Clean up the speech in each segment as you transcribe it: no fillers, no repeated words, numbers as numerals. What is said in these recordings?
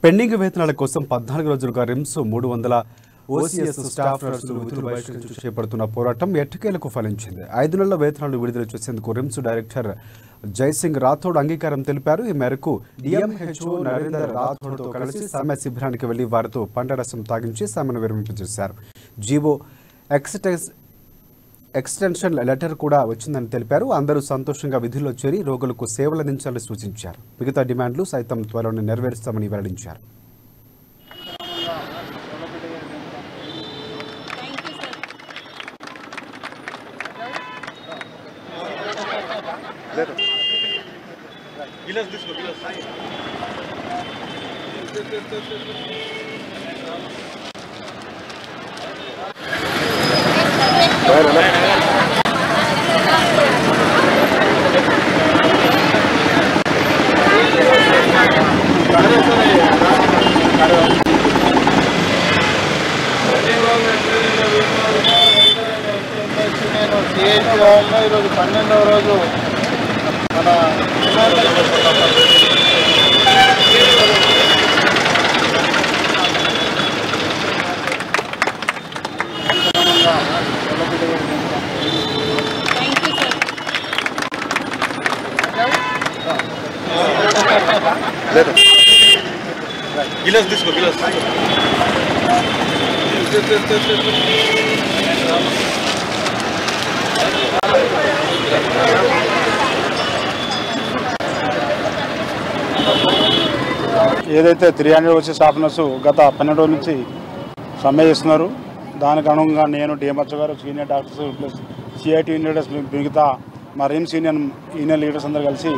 Pending వేతనాల కోసం 14 రోజులుగా రిమ్స్ 300 ఓసీఎస్ స్టాఫ్ నర్సులు విధులు బహిష్కరించి చేపడుతున్న పోరాటం ఎట్టకేలకు ఫలించింది. 5 నెలల వేతనాలు విడుదల చేసేందుకు రిమ్స్ డైరెక్టర్ జైసింగ్ రాథోడ్ అంగీకారం తెలిపారు. ఈ మేరకు డిఎంహెచ్ఓ నరేందర్ రాథోడ్తో కలిసి సమ్మె శిబిరానికి వెళ్లి వారితో పంటరసం తాగించి సమ్మెను విరమింపజేశారు. జీవో ఎక్స్టెన్షన్ లెటర్ కూడా వచ్చిందని తెలిపారు. అందరూ సంతోషంగా విధుల్లో చేరి రోగులకు సేవలందించాలని సూచించారు. మిగతా డిమాండ్లు సైతం త్వరలోనే నెరవేరుస్తామని వెల్లడించారు. ఈరోజు 12వ రోజు మన గిలాస్ తీసుకో గిలాస్ ఏదైతే 300 వచ్చే స్టాఫ్ నర్సు గత 12 రోజుల నుంచి సమ్మె చేస్తున్నారు. దానికి అనుగుణంగా నేను డిఎంహెచ్ఓ గారు senior doctors plus CIT leaders మిగతా మా రిమ్స్ యూనియన్ లీడర్స్ అందరూ కలిసి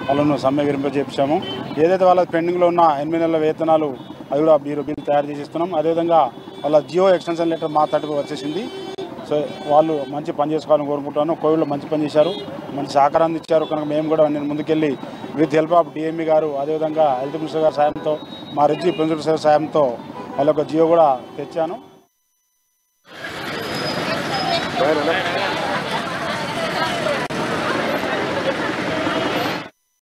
వాళ్ళను సమ్మె విరింపజేపించాము. ఏదైతే వాళ్ళ పెండింగ్లో ఉన్న 8 నెలల వేతనాలు అది కూడా బిల్ తయారు చేసిస్తున్నాం. అదేవిధంగా వాళ్ళ జియో ఎక్స్టెన్షన్ లెటర్ మా తట్టుకు వచ్చేసింది. సో వాళ్ళు మంచి పని చేసుకోవాలని కోరుకుంటాను. కోవిడ్లో మంచి పని చేశారు, మంచి సహకారాన్ని ఇచ్చారు. కనుక మేము కూడా నేను ముందుకెళ్ళి విత్ హెల్ప్ ఆఫ్ డిఎంఈ గారు అదేవిధంగా హెల్త్ మినిస్టర్ గారి సాయంతో మా రిజ్జీ ప్రిన్సిపల్ సార్ సాయంతో వాళ్ళ జియో కూడా తెచ్చాను.